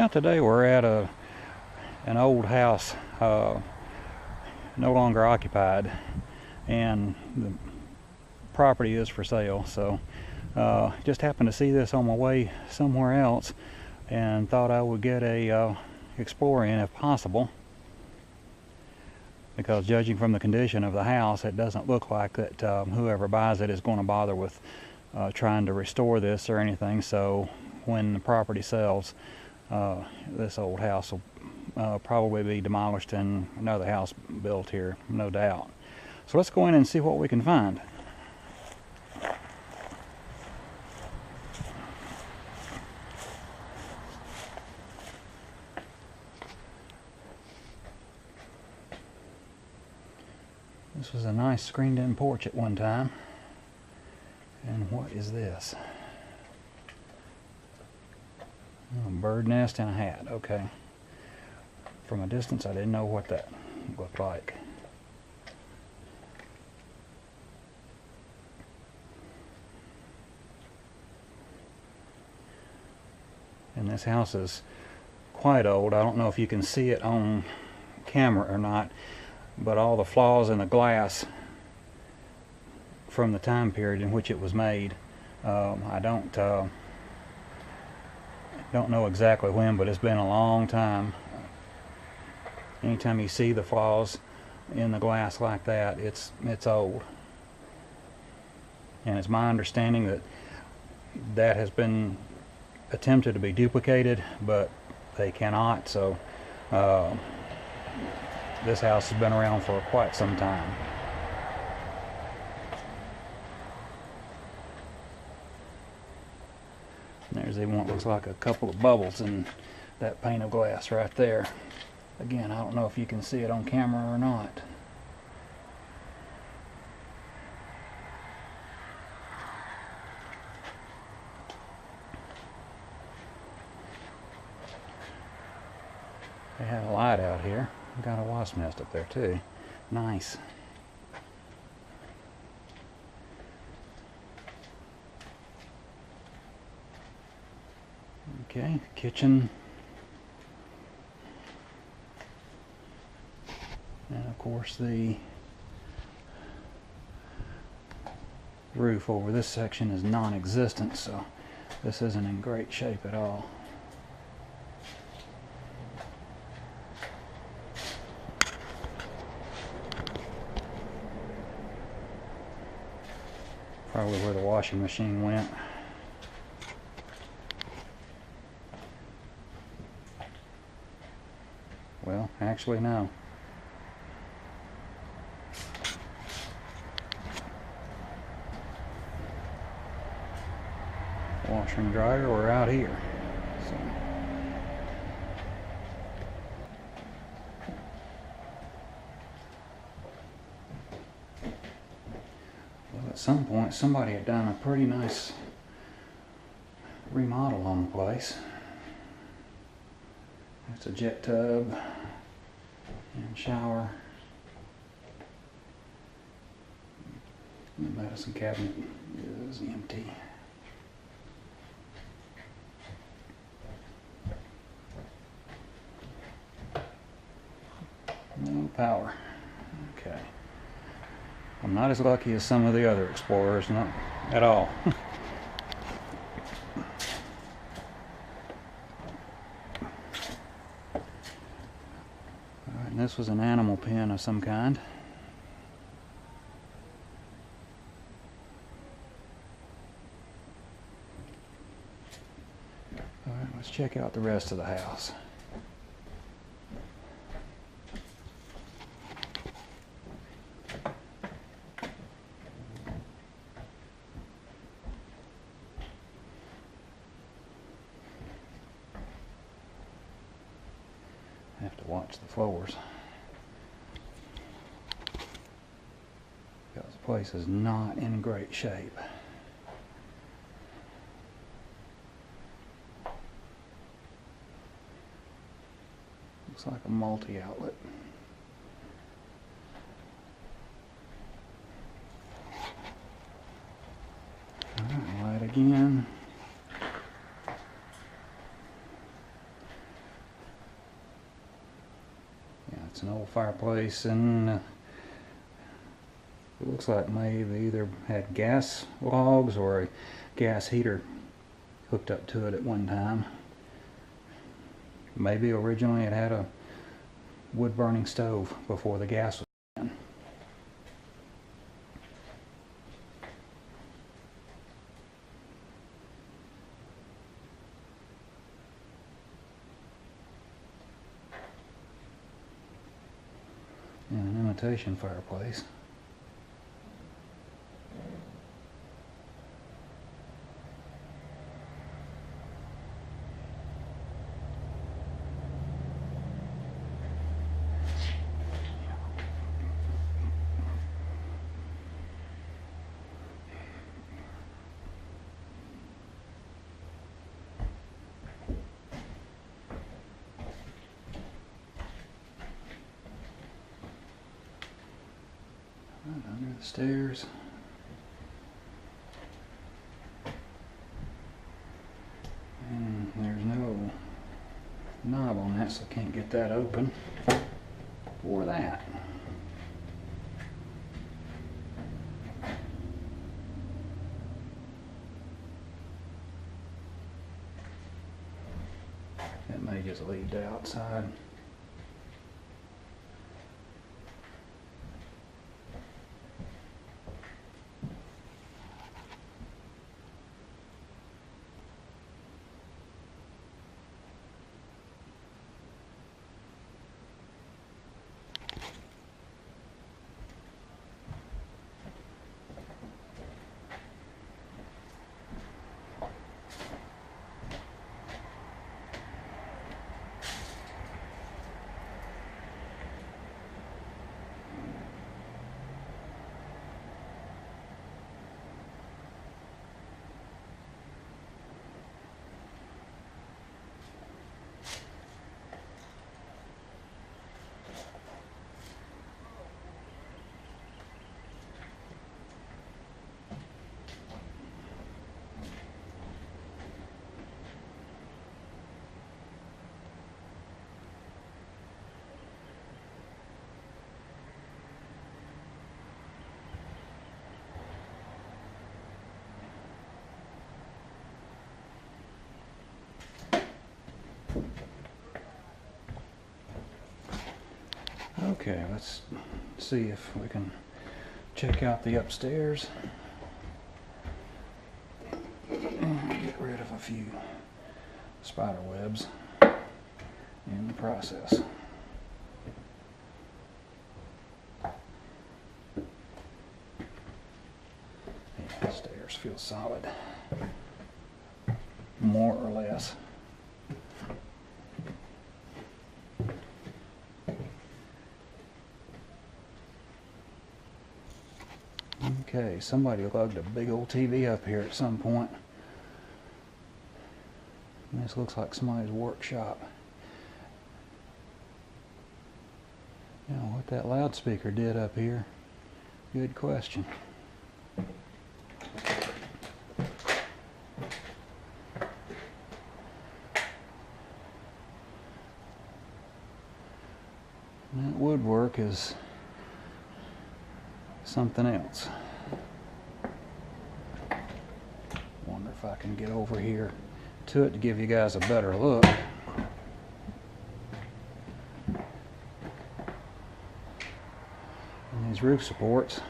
Now today we're at an old house, no longer occupied, and the property is for sale. So just happened to see this on my way somewhere else and thought I would get a explore in if possible, because judging from the condition of the house, it doesn't look like that whoever buys it is going to bother with trying to restore this or anything. So when the property sells, this old house will probably be demolished and another house built here, no doubt. So let's go in and see what we can find. This was a nice screened-in porch at one time. And what is this? A bird nest and a hat. Okay. From a distance, I didn't know what that looked like. And this house is quite old. I don't know if you can see it on camera or not, but all the flaws in the glass from the time period in which it was made, I don't know exactly when, but it's been a long time. Anytime you see the flaws in the glass like that, it's old. And it's my understanding that that has been attempted to be duplicated, but they cannot. So this house has been around for quite some time. There's even what looks like a couple of bubbles in that pane of glass right there. Again, I don't know if you can see it on camera or not. They had a light out here. Got a wasp nest up there too. Nice. Okay, kitchen. And of course the roof over this section is non-existent, so this isn't in great shape at all. Probably where the washing machine went. Well, actually no. Washer and dryer were out here. So. Well, at some point somebody had done a pretty nice remodel on the place. It's a jet tub and shower. The medicine cabinet is empty. No power. Okay. I'm not as lucky as some of the other explorers, not at all. Alright, and this was an animal pen of some kind. Alright, let's check out the rest of the house. I have to watch the floors because the place is not in great shape. Looks like a multi-outlet. Alright, light again. It's an old fireplace, and it looks like maybe either had gas logs or a gas heater hooked up to it at one time. Maybe originally it had a wood burning stove before the gas was in. And an imitation fireplace. Right under the stairs. And there's no knob on that, so I can't get that open for that. That may just lead to outside. Okay, let's see if we can check out the upstairs and get rid of a few spider webs in the process. Yeah, the stairs feel solid, more or less. Okay, somebody lugged a big old TV up here at some point. And this looks like somebody's workshop. You know what that loudspeaker did up here? Good question. And that woodwork is something else. Wonder if I can get over here to it to give you guys a better look. And these roof supports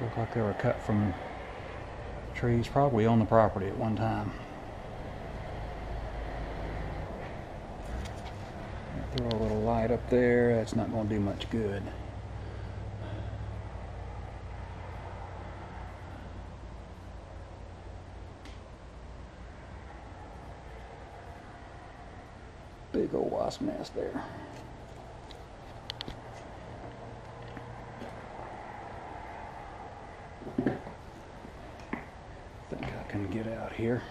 look like they were cut from trees probably on the property at one time. Throw a little light up there, that's not going to do much good. Big old wasp nest there. Think I can get out here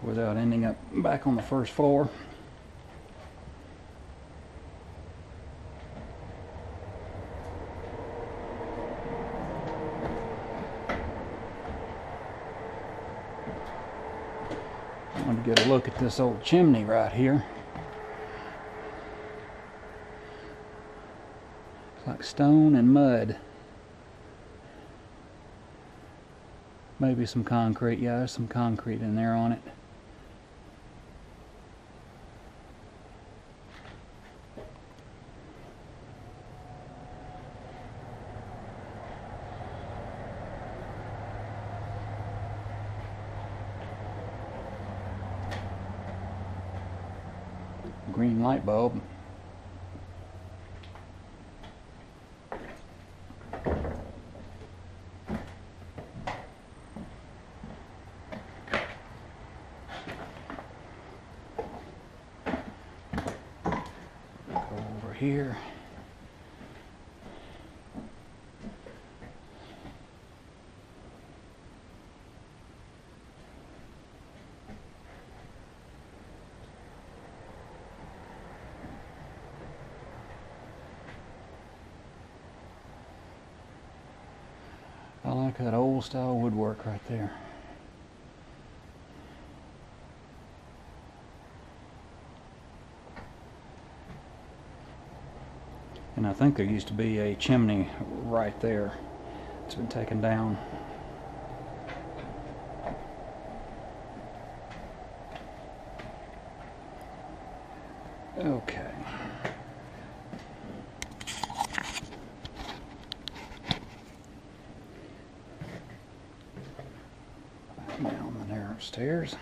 without ending up back on the first floor. get a look at this old chimney right here. It's like stone and mud. Maybe some concrete. Yeah, there's some concrete in there on it. Green light bulb. Go over here. I like that old style woodwork right there. And I think there used to be a chimney right there. It's been taken down. Okay. Down the narrow stairs.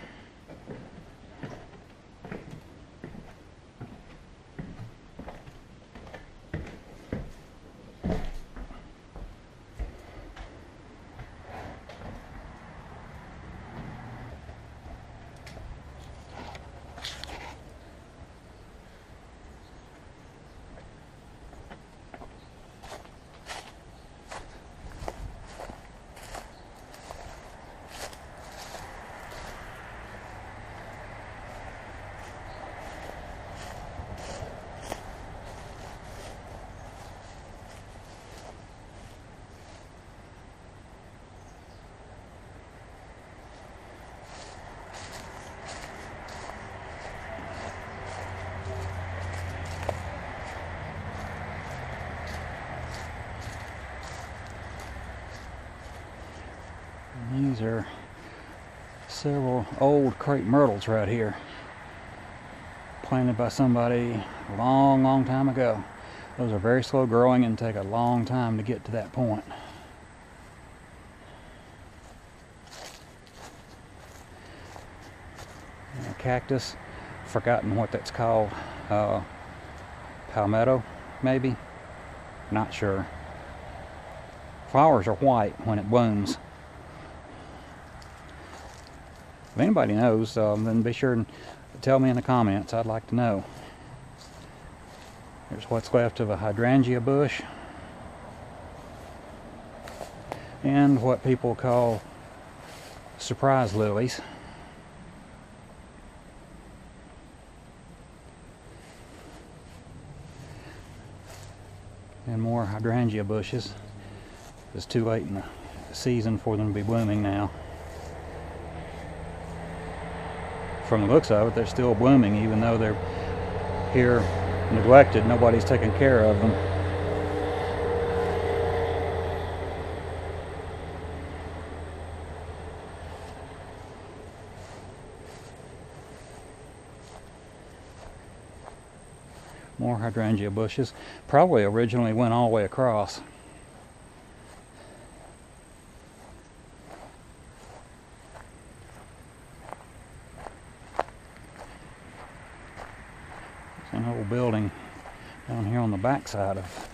These are several old crepe myrtles right here, planted by somebody a long time ago. Those are very slow growing and take a long time to get to that point. And a cactus, forgotten what that's called, palmetto maybe, not sure. Flowers are white when it blooms. If anybody knows, then be sure and tell me in the comments. I'd like to know. Here's what's left of a hydrangea bush. And what people call surprise lilies. And more hydrangea bushes. It's too late in the season for them to be blooming now. From the looks of it, they're still blooming, even though they're here neglected. Nobody's taking care of them. More hydrangea bushes. Probably originally went all the way across. An old building down here on the back side of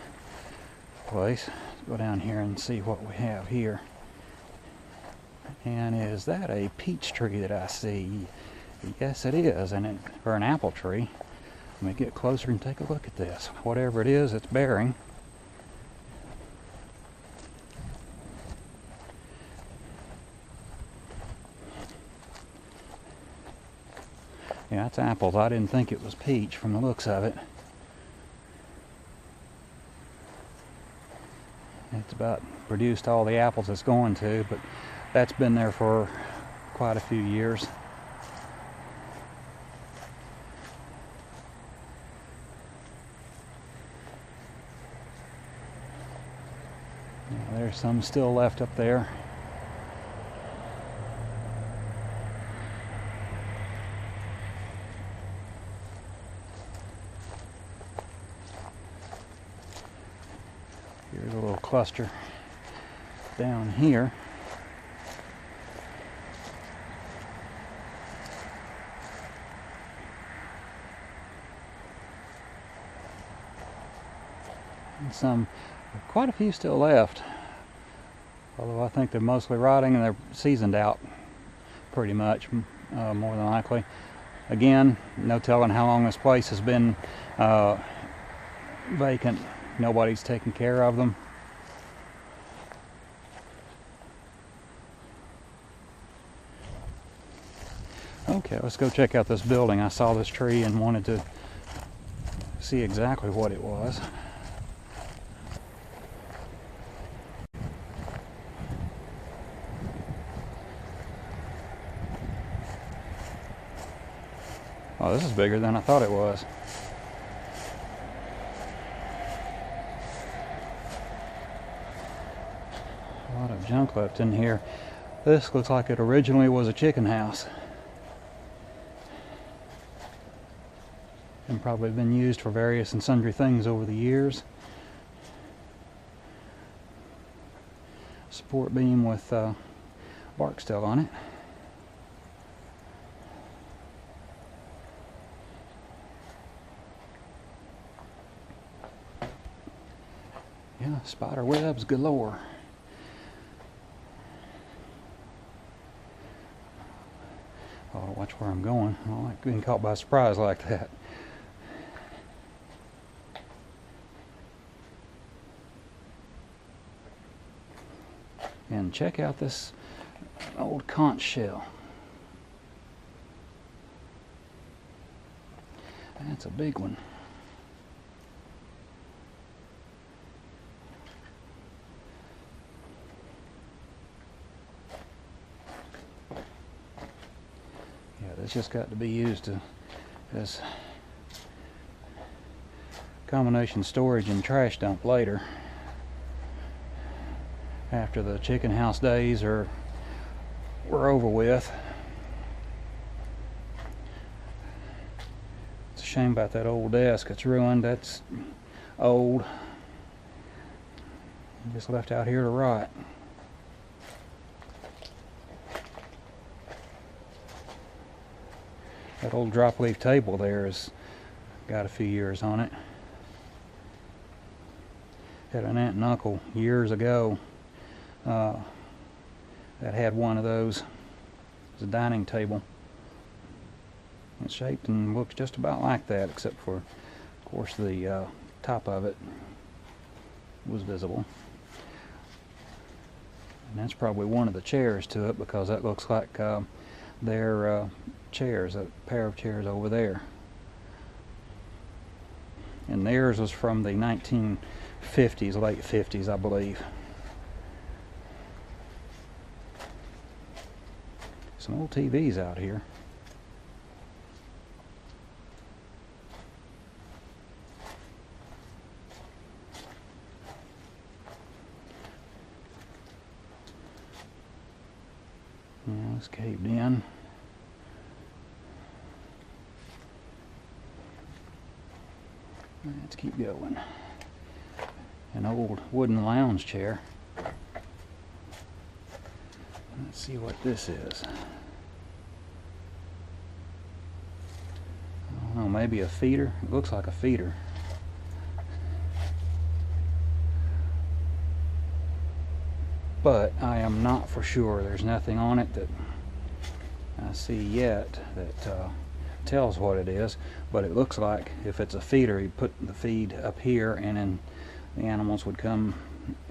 the place. Let's go down here and see what we have here. And is that a peach tree that I see? Yes, it is, and or an apple tree. Let me get closer and take a look at this. Whatever it is, it's bearing. Yeah, it's apples. I didn't think it was peach from the looks of it. It's about produced all the apples it's going to, but that's been there for quite a few years. There's some still left up there. Here's a little cluster down here. And quite a few still left, although I think they're mostly rotting and they're seasoned out pretty much, more than likely. Again, no telling how long this place has been vacant. Nobody's taking care of them. Okay, let's go check out this building. I saw this tree and wanted to see exactly what it was. Oh, this is bigger than I thought it was. A lot of junk left in here. This looks like it originally was a chicken house. And probably been used for various and sundry things over the years. Support beam with bark still on it. Yeah, spider webs galore. Oh, watch where I'm going. I don't like being caught by surprise like that. And check out this old conch shell. That's a big one. It's just got to be used as combination storage and trash dump later, after the chicken house days were over with. It's a shame about that old desk. It's ruined. That's old. Just left out here to rot. That old drop leaf table there has got a few years on it. Had an aunt and uncle years ago that had one of those. It's a dining table. It's shaped and looks just about like that, except for, of course, the top of it was visible. And that's probably one of the chairs to it, because that looks like their chairs, a pair of chairs over there. And theirs was from the 1950s, late 50s, I believe. Some old TVs out here. Yeah, it's caved in. Let's keep going. An old wooden lounge chair. Let's see what this is. I don't know, maybe a feeder? It looks like a feeder. But I am not for sure. There's nothing on it that I see yet that tells what it is, but it looks like if it's a feeder, you put the feed up here and then the animals would come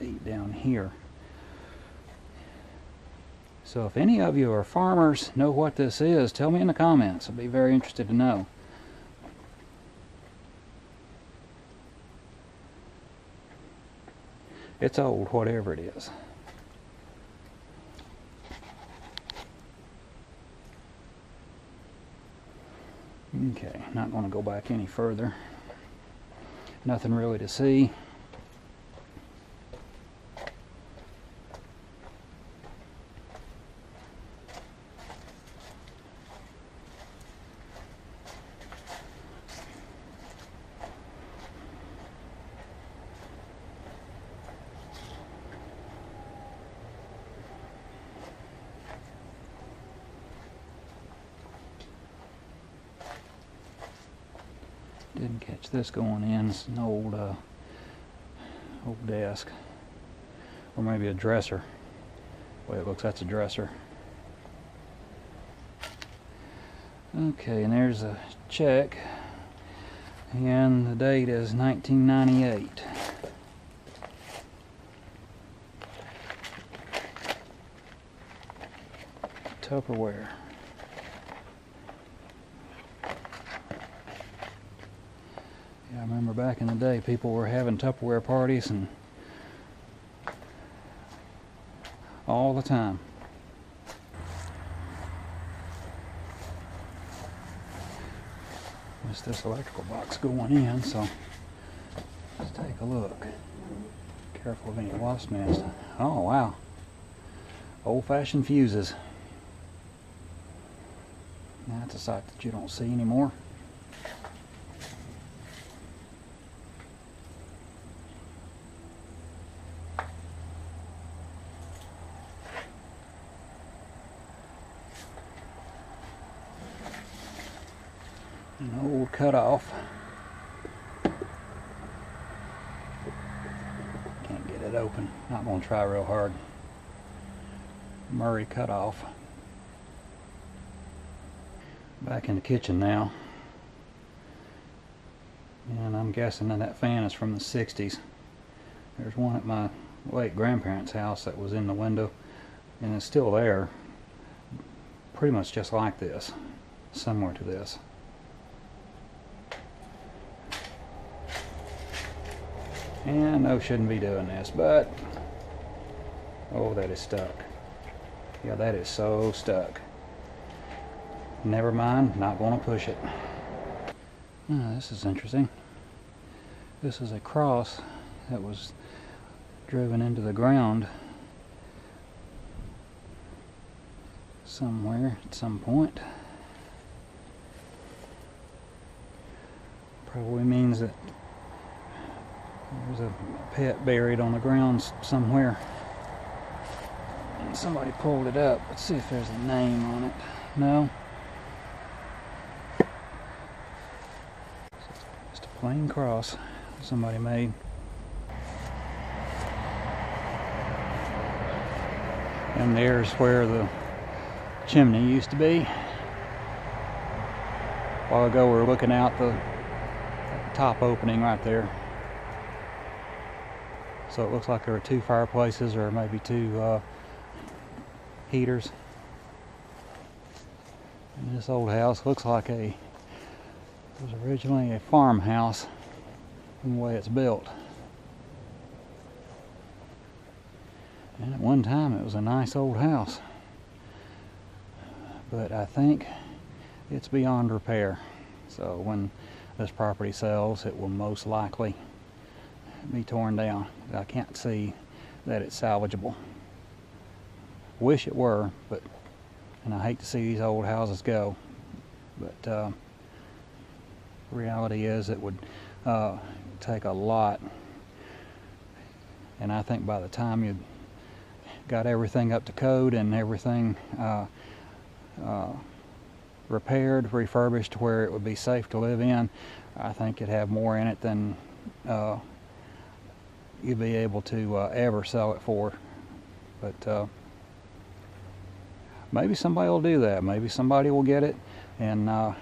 eat down here. So if any of you are farmers, know what this is, tell me in the comments. I'd be very interested to know. It's old, whatever it is. Okay, not going to go back any further. Nothing really to see. Didn't catch this going in. It's an old desk, or maybe a dresser. Way it looks, that's a dresser. Okay, and there's a check, and the date is 1998. Tupperware. Yeah, I remember back in the day people were having Tupperware parties and all the time. There's this electrical box going in, so let's take a look. Careful of any wasp nest. Oh wow, old-fashioned fuses. That's a sight that you don't see anymore. An old cutoff. Can't get it open. Not going to try real hard. Murray cutoff. Back in the kitchen now. And I'm guessing that fan is from the 60s. There's one at my late grandparents' house that was in the window, and it's still there. Pretty much just like this. Similar to this. And I know shouldn't be doing this, but oh, that is stuck. Yeah, that is so stuck. Never mind, not going to push it. Oh, this is interesting. This is a cross that was driven into the ground somewhere at some point. Probably means that there's a pet buried on the ground somewhere. And somebody pulled it up. Let's see if there's a name on it. No. Just a plain cross somebody made. And there's where the chimney used to be. A while ago we were looking out the top opening right there. So it looks like there are two fireplaces, or maybe two heaters. And this old house looks like it was originally a farmhouse from the way it's built. And at one time it was a nice old house. But I think it's beyond repair. So when this property sells, it will most likely be torn down. I can't see that it's salvageable. Wish it were, but, and I hate to see these old houses go, but the reality is it would take a lot, and I think by the time you got everything up to code and everything repaired, refurbished to where it would be safe to live in, I think it'd have more in it than you'd be able to ever sell it for. But maybe somebody will do that. Maybe somebody will get it and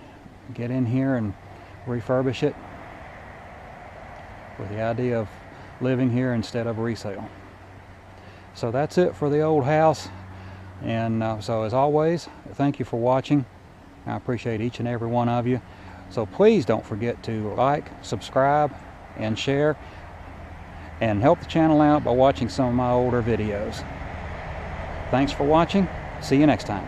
get in here and refurbish it with the idea of living here instead of resale. So that's it for the old house. And so as always, thank you for watching. I appreciate each and every one of you. So please don't forget to like, subscribe, and share, and help the channel out by watching some of my older videos. Thanks for watching. See you next time.